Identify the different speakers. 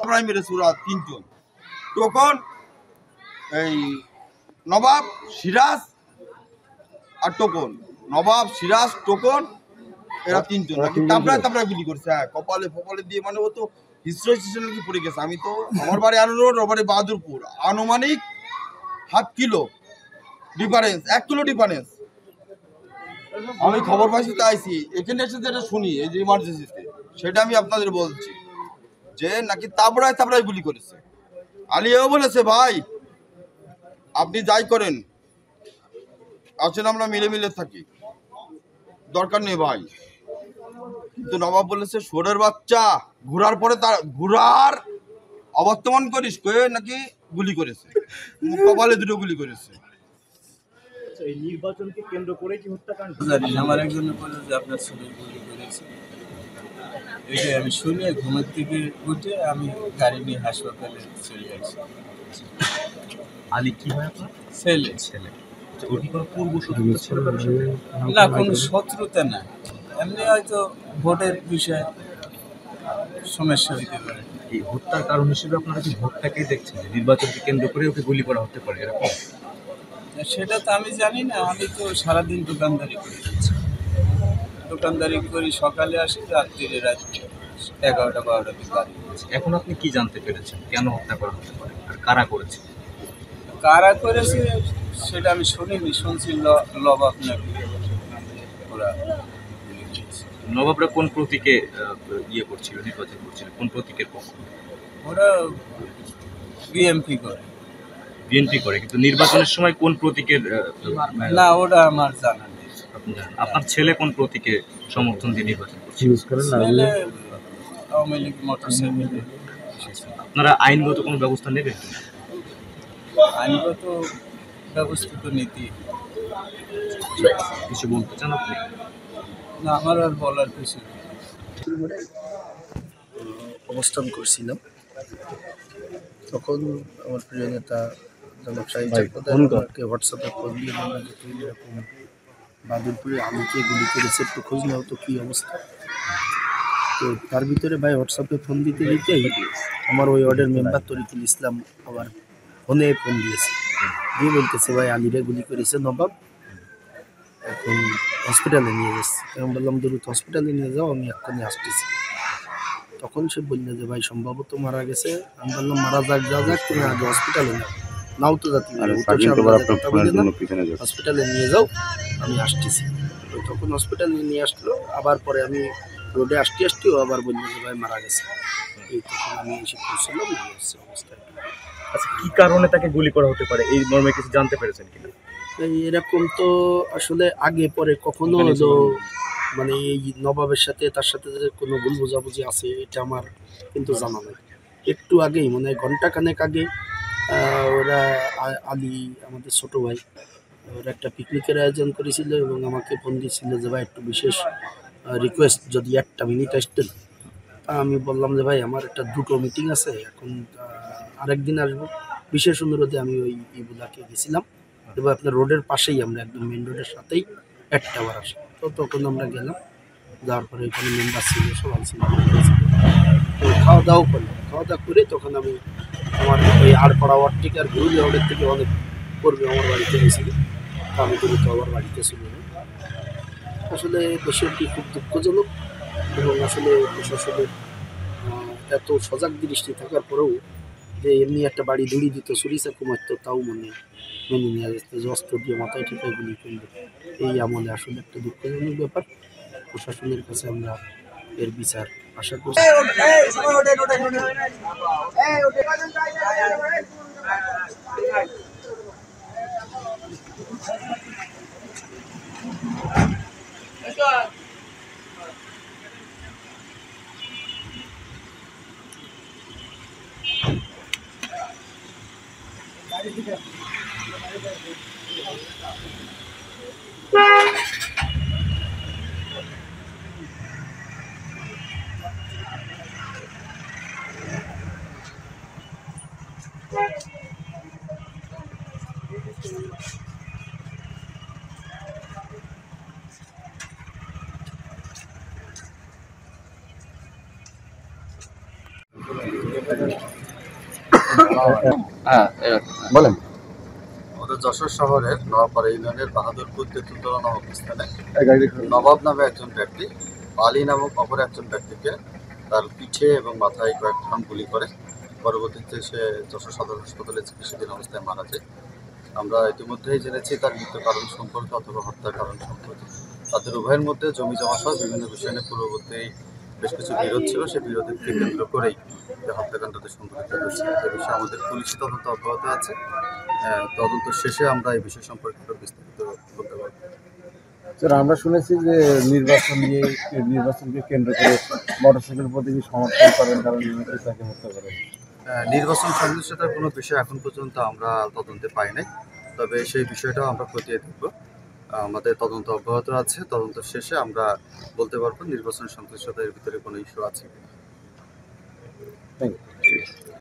Speaker 1: Primary সুরা তিনজন token এই নবাব সিরাজ আর টোকন নবাব সিরাজ টোকন এরা তিনজন নাকি তাপড়ায় তাপড়ায় গুলি করছে। হ্যাঁ, কপালে ফপালে দিয়ে মানে ও তো হিস্ট্রি নাকি পড়ে গেছে। আমি তো আমার বাড়ি আনুর ওর বাড়ি বাহাদুরপুর, আনুমানিক 7 কিলো ডিফারেন্স, 1 কিলো ডিফারেন্স। আমি খবর পাইছি তাই আইছি এখানে এসে যেটা শুনি এই যে ইমার্জেন্সিতে সেটা আমি আপনাদের বলছি যে নাকি তাপড়ায় তাপড়ায় গুলি করেছে। আলিয়াও বলেছে ভাই আপনি যাই করেন আসলে আমরা মিলে মিলে থাকি, দরকার নেই ভাই। কিন্তু নবাব বলেছে সোরের বাচ্চা ঘোরার পরে তার ঘোরার অবর্তমান করিস কয়ে নাকি গুলি করেছে, কপালে দুটো গুলি করেছে।
Speaker 2: এই নির্বাচনকে কেন্দ্র করে কি হত্যাকাণ্ড?
Speaker 3: জানি না, আমার একজন বলে যে আপনার ছেলে গুলি করেছে। এটাই আমি শুনে ঘুমের থেকে উঠে আমি গাড়ি নিয়ে হাসপাতালে চলে আসি।
Speaker 2: আলী কি হয় আপনার?
Speaker 3: ছেলে
Speaker 2: ছেলে। ওর কি কোনো পূর্ব শত্রুতা ছিল কারোর সাথে?
Speaker 3: না, কোনো শত্রুতা না, এমনি হয়তো ভোটের বিষয়ে সমস্যা হইতে পারে।
Speaker 2: এই হত্যার কারণ হিসেবে আপনারা কি ভোটটাকে দেখছেন, নির্বাচনকে কেন্দ্র করে ওকে গুলি করা হতে পারে এরকম?
Speaker 3: সেটা তো আমি জানি না, আমি তো সারাদিন দোকানদারি করি, দোকানদারি করি, সকালে আসি রাত্রিরে রাত 11টা-12টার দিকে বাড়ি।
Speaker 2: এখন আপনি কি জানতে পেরেছেন কেন হত্যা করা হতে পারে আর কারা করেছে?
Speaker 3: কারা করেছে সেটা আমি শুনিনি, শুনছি লবাব নাকি ওরা গুলি করেছে।
Speaker 2: নবাবরা কোন প্রতীকে ইয়ে করছিল, নির্বাচন করছিল, কোন প্রতীকের পক্ষ?
Speaker 3: ওরা বিএমপি করে।
Speaker 2: বিএনপি করে, কিন্তু নির্বাচনের সময় কোন প্রতীকের?
Speaker 3: না, ওটা আমার জানা নেই।
Speaker 2: আপনি জানেন? আপনার ছেলে কোন প্রতীকে সমর্থন দিয়ে নির্বাচন করছে?
Speaker 3: ছেলে আওয়ামী লীগ মোটরসাইকেলে।
Speaker 2: আপনারা আইনগত কোনো ব্যবস্থা নেবেন?
Speaker 3: আইনগত ব্যবস্থা তো নীতি।
Speaker 2: কিছু বলতে চান আপনি?
Speaker 3: না, আমার আর বলার কিছু নেই।
Speaker 4: অবস্থান করছিলাম, তখন আমার প্রিয় নেতা জনাব শাহিদ চাকমাকে হোয়াটসঅ্যাপে ফোন দিয়ে বললাম যে তুই এরকম বাদুরপুরে আলুকে গুলি করেছে, একটু খোঁজ নেওয়া তো কী অবস্থা। তো তার ভিতরে ভাই হোয়াটসঅ্যাপে ফোন দিতে দিতেই আমার ওই ওয়ার্ডের মেম্বার তরিকুল ইসলাম আবার ফোনে ফোন দিয়েছে, দিয়ে বলতেছে ভাই আলিরে গুলি করেছে নবাব, এখন হসপিটালে নিয়ে যাচ্ছে। আমি বললাম দ্রুত হসপিটালে নিয়ে যাও, আমি এক্ষুনি আসতেছি। তখন সে বললো যে ভাই সম্ভবত মারা গেছে। আমি বললাম মারা যাক যা যাক, তুমি আগে হসপিটালে নাও তো যাতে হসপিটালে নিয়ে যাও, আমি আসতেছি। তো তখন হসপিটালে নিয়ে আসলো, আবার পরে আমি রোডে আসতেও আবার বললো যে ভাই মারা গেছে। এই তখন আমি এসে পৌঁছলাম, অবস্থায়।
Speaker 2: আচ্ছা, কি কারণে তাকে গুলি করা হতে পারে এই মর্মে কিছু জানতে পেরেছেন কিনা?
Speaker 4: এরকম তো আসলে আগে পরে কখনো মানে এই নবাবের সাথে তার সাথে যে কোনো ভুল বোঝাবুঝি আছে এটা আমার কিন্তু জানা নেই। একটু আগেই মানে ঘন্টাখানেক আগে ওরা আলী আমাদের ছোটো ভাই ওরা একটা পিকনিকের আয়োজন করেছিল এবং আমাকে ফোন দিয়েছিল যে ভাই একটু বিশেষ রিকোয়েস্ট যদি 1 মিনিট আসতেন। আমি বললাম যে ভাই আমার একটা 2টো মিটিং আছে, এখন আরেকদিন আসবো। বিশেষ অনুরোধে আমি ওই ইবুলাকে গেছিলাম এবং আপনার রোডের পাশেই, আমরা একদম মেন রোডের সাথেই একটা আবার আসে। তো তখন আমরা গেলাম, যাওয়ার পরে ওইখানে মেম্বার ছিল, সবাই ছিল, তো খাওয়া দাওয়া করলাম। খাওয়া দাওয়া করে তখন আমি আমার ওই আড়পাড়া ওয়ার্ড থেকে আর গুরুলি ওয়ার্ডের থেকে অনেক কর্মী আমার বাড়িতে গেছিল, তো আমি কিন্তু আমার বাড়িতে ছিল না। আসলে বিষয়টি খুব দুঃখজনক এবং আসলে প্রশাসনের এত সজাগ দৃষ্টি থাকার পরেও যে এমনি একটা বাড়ি ধুড়ি দিত, চুরি চাকু মারত, তাও মেনে নিয়ে যাচ্ছে যে অস্ত্র দিয়ে মাথায় ঠিকাই গুলি করলো। এই আমলে আসলে একটা দুঃখজনক ব্যাপার। প্রশাসনের কাছে আমরা এর বিচার আশা করছি।
Speaker 5: বলেন।
Speaker 6: আমাদের যশোর শহরের নওয়াপাড়া ইউনিয়নের বাহাদুরপুর তেঁতুলতলা নামক স্থানে নবাব নামে একজন ব্যক্তি আলী নামক অপর একজন ব্যক্তিকে তার পিঠে এবং মাথায় কয়েকটা গুলি করে পরবর্তীতে সে যশোর সদর হাসপাতালে চিকিৎসাধীন অবস্থায় মারা যায়। আমরা ইতিমধ্যেই জেনেছি তার মৃত্যু কারণ সম্পর্কে অথবা হত্যার কারণ সম্পর্কে। তাদের উভয়ের মধ্যে জমি জমা সহ বিভিন্ন বিষয় নিয়ে পূর্ববর্তী বেশ কিছু বিরোধ ছিল, সেই বিরোধকে কেন্দ্র করেই এই হত্যাকাণ্ডটি সংঘটিত হয়েছে। এ বিষয়ে আমাদের পুলিশি তদন্ত অব্যাহত আছে। তদন্ত শেষে আমরা এই বিষয় সম্পর্কে আরো বিস্তারিত বলতে পারব।
Speaker 5: স্যার, আমরা শুনেছি যে নির্বাচনকে কেন্দ্র করে মোটরসাইকেল প্রতীকী সমর্থন করেন, কারণ তাকে হত্যা করেন।
Speaker 6: নির্বাচন সংশ্লিষ্টতার কোনো বিষয় এখন পর্যন্ত আমরা তদন্তে পাই নাই, তবে সেই বিষয়টাও আমরা খতিয়ে দেখব। আমাদের তদন্ত অব্যাহত আছে। তদন্ত শেষে আমরা বলতে পারবো নির্বাচন সংশ্লিষ্টতার ভিতরে কোনো ইস্যু আছে।